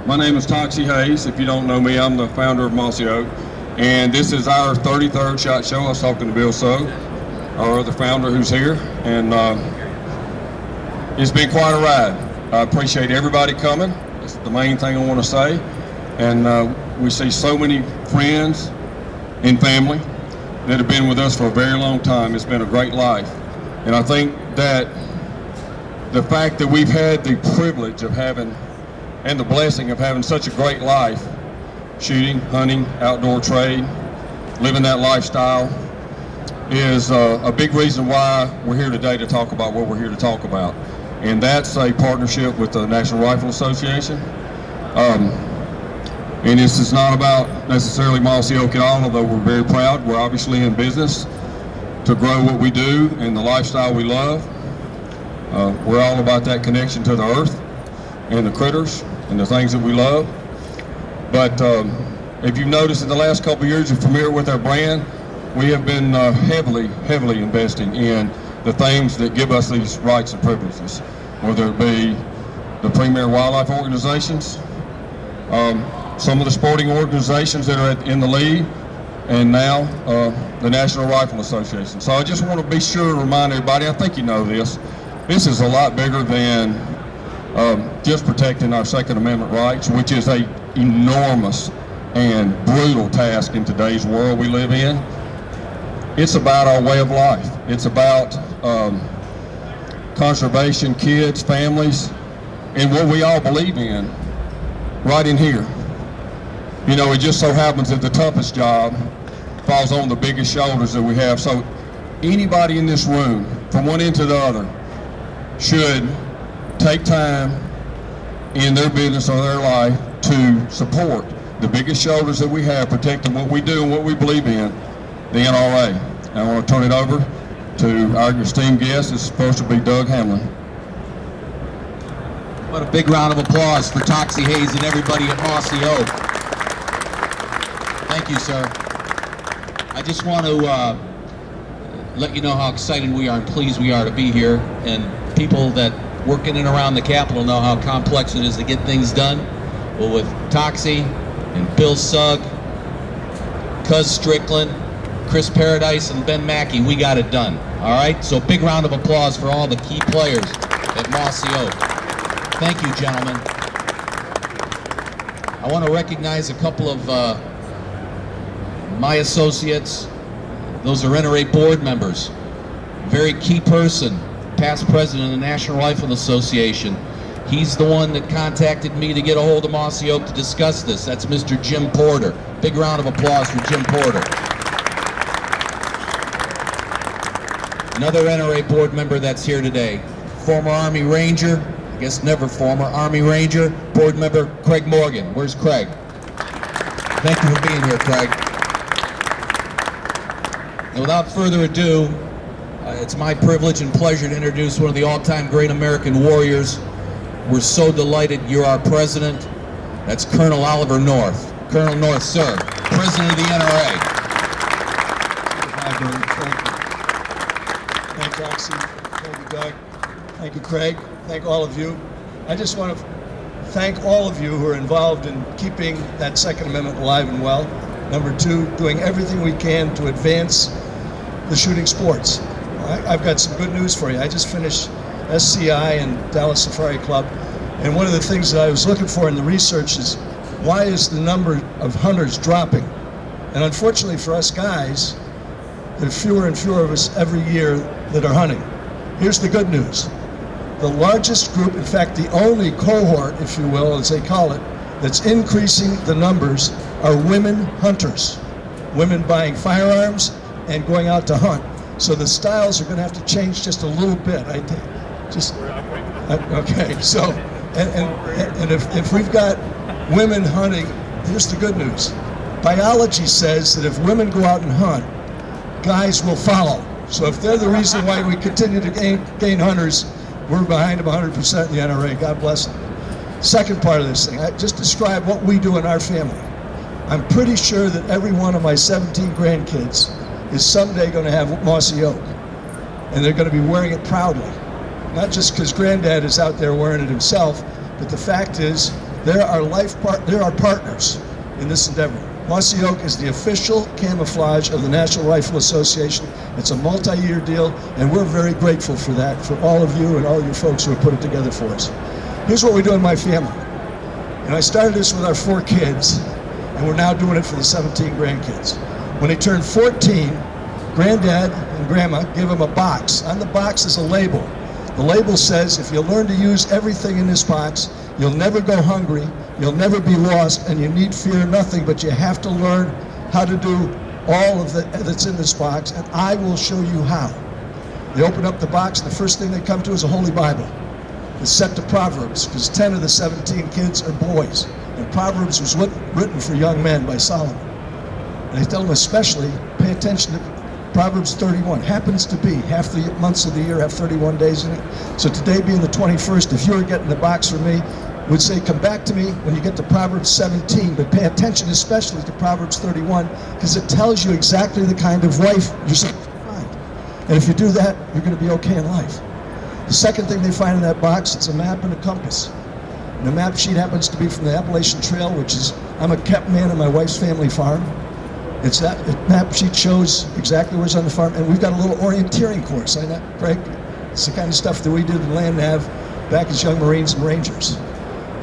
My name is Toxey Hayes. If you don't know me, I'm the founder of Mossy Oak. And this is our 33rd SHOT Show. I was talking to Bill Sugg, our other founder who's here. And it's been quite a ride. I appreciate everybody coming. That's the main thing I want to say. And we see so many friends and family that have been with us for a very long time. It's been a great life. And I think that the fact that we've had the privilege of having and the blessing of having such a great life, shooting, hunting, outdoor trade, living that lifestyle, is a big reason why we're here today to talk about what we're here to talk about. And that's a partnership with the National Rifle Association. And this is not about necessarily Mossy Oak at all, although we're very proud. We're obviously in business to grow what we do and the lifestyle we love. We're all about that connection to the earth and the critters and the things that we love. But if you've noticed in the last couple of years, you're familiar with our brand, we have been heavily investing in the things that give us these rights and privileges, whether it be the premier wildlife organizations, some of the sporting organizations that are in the league, and now the National Rifle Association. So I just want to be sure to remind everybody, I think you know this is a lot bigger than just protecting our Second Amendment rights, which is a enormous and brutal task in today's world we live in. It's about our way of life. It's about conservation, kids, families, and what we all believe in right in here. You know, it just so happens that the toughest job falls on the biggest shoulders that we have. So anybody in this room, from one end to the other, should take time in their business or their life to support the biggest shoulders that we have, protecting what we do and what we believe in, the NRA. And I want to turn it over to our esteemed guest. It's supposed to be Doug Hamlin. What a big round of applause for Toxey Hayes and everybody at Mossy Oak. Thank you, sir. I just want to let you know how excited we are and pleased we are to be here, and people that work in and around the Capitol know how complex it is to get things done. Well, with Toxey and Bill Sugg, Cuz Strickland, Chris Paradise, and Ben Mackey, we got it done. All right? So big round of applause for all the key players at Mossy Oak. Thank you, gentlemen. I want to recognize a couple of my associates. Those are NRA board members. Very key person, past president of the National Rifle Association. He's the one that contacted me to get a hold of Mossy Oak to discuss this. That's Mr. Jim Porter. Big round of applause for Jim Porter. Another NRA board member that's here today, former Army Ranger, I guess never former Army Ranger, board member Craig Morgan. Where's Craig? Thank you for being here, Craig. And without further ado, it's my privilege and pleasure to introduce one of the all-time great American warriors. We're so delighted you're our president. That's Colonel Oliver North. Colonel North, sir, president of the NRA. Thank you, Toxey. Thank you, Doug. Thank you, Craig. Thank all of you. I just want to thank all of you who are involved in keeping that Second Amendment alive and well. Number two, doing everything we can to advance the shooting sports. I've got some good news for you. I just finished SCI and Dallas Safari Club, and one of the things that I was looking for in the research is why is the number of hunters dropping? And unfortunately for us guys, there are fewer and fewer of us every year that are hunting. Here's the good news. The largest group, in fact the only cohort, if you will, as they call it, that's increasing the numbers are women hunters. Women buying firearms and going out to hunt. So the styles are going to have to change just a little bit. Okay, so, and if we've got women hunting, here's the good news. Biology says that if women go out and hunt, guys will follow. So if they're the reason why we continue to gain hunters, we're behind them 100% in the NRA. God bless them. Second part of this thing, I just describe what we do in our family. I'm pretty sure that every one of my 17 grandkids is someday going to have Mossy Oak, and they're going to be wearing it proudly. Not just because Granddad is out there wearing it himself, but the fact is There are partners in this endeavor. Mossy Oak is the official camouflage of the National Rifle Association. It's a multi-year deal, and we're very grateful for that, for all of you and all your folks who have put it together for us. Here's what we do in my family. I started this with our 4 kids, and we're now doing it for the 17 grandkids. When they turn 14, Granddad and Grandma give them a box. On the box is a label. The label says, if you learn to use everything in this box, you'll never go hungry, you'll never be lost, and you need fear nothing, but you have to learn how to do all of that's in this box, and I will show you how. They open up the box, and the first thing they come to is a Holy Bible. It's set to Proverbs, because 10 of the 17 kids are boys, and Proverbs was written for young men by Solomon. And I tell them especially, pay attention to Proverbs 31. Happens to be half the months of the year have 31 days in it. So today being the 21st, if you were getting the box from me, would say come back to me when you get to Proverbs 17, but pay attention especially to Proverbs 31, because it tells you exactly the kind of life you're supposed to find. And if you do that, you're going to be okay in life. The second thing they find in that box, it's a map and a compass. And the map sheet happens to be from the Appalachian Trail, which is, I'm a kept man on my wife's family farm. It's that map sheet shows exactly where's on the farm, and we've got a little orienteering course. I know, Craig, it's the kind of stuff that we did in Land Nav back as young Marines and Rangers.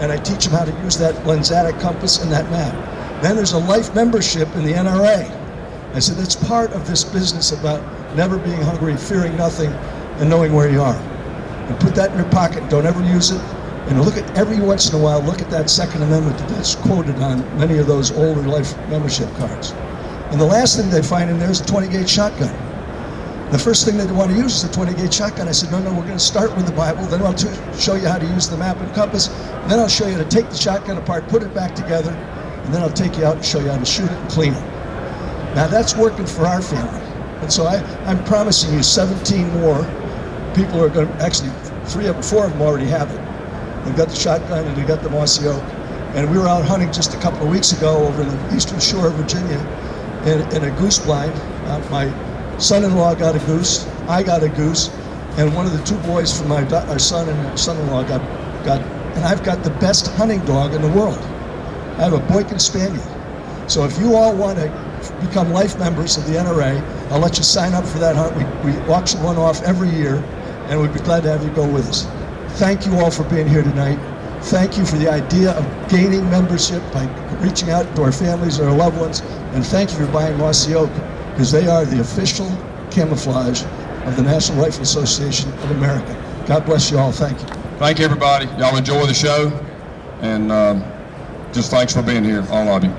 And I teach them how to use that lensatic compass and that map. Then there's a life membership in the NRA. I said, that's part of this business about never being hungry, fearing nothing, and knowing where you are. And put that in your pocket, don't ever use it. And look at, every once in a while, look at that Second Amendment that's quoted on many of those older life membership cards. And the last thing they find in there is a 20-gauge shotgun. The first thing they want to use is a 20-gauge shotgun. I said, no, we're going to start with the Bible, then I'll show you how to use the map and compass, then I'll show you how to take the shotgun apart, put it back together, and then I'll take you out and show you how to shoot it and clean it. Now that's working for our family. And so I'm promising you 17 more people are going to, actually 4 of them already have it. They've got the shotgun and they've got the Mossy Oak. And we were out hunting just a couple of weeks ago over in the eastern shore of Virginia in a goose blind. My son-in-law got a goose, I got a goose, and one of the 2 boys from our son and son-in-law got, and I've got the best hunting dog in the world. I have a Boykin Spaniel. So if you all want to become life members of the NRA, I'll let you sign up for that hunt. We auction one off every year, and we'd be glad to have you go with us. Thank you all for being here tonight. Thank you for the idea of gaining membership by reaching out to our families and our loved ones, and thank you for buying Mossy Oak, because they are the official camouflage of the National Rifle Association of America. God bless you all. Thank you. Thank you, everybody. Y'all enjoy the show, and just thanks for being here, all of you.